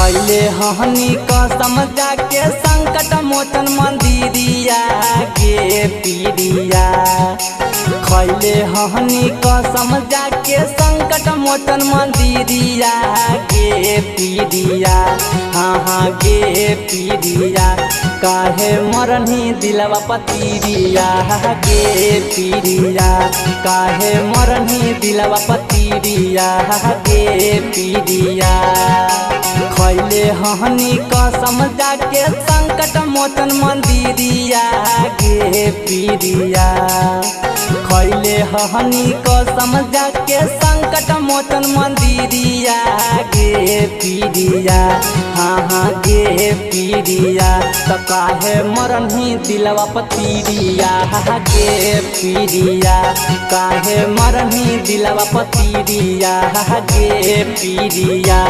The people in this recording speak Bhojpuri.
खैले हनी कसम जाके संकट मोचन मंदिरिया गे पीरिया। खैले हनी कसम जाके संकट मोचन मंदिरिया गे पीरिया। हाँ हाँ गे पीरिया काहे मरनी दिलवा पतीरिया गे पीरिया। काहे मरनी दिलवा पतीरिया गे पीरिया। खैले हनी कसम जाके संकट मोचन मंदिरिया गे पीरिया। खैले हनी कसम जाके संकट मोचन मंदिरिया गे पीरिया। हाँ हाँ गे पीरिया तो काहे मरनी दिलवा पतीरिया गे पीरिया। काहे मरनी दिलवा पतीरिया गे पीरिया।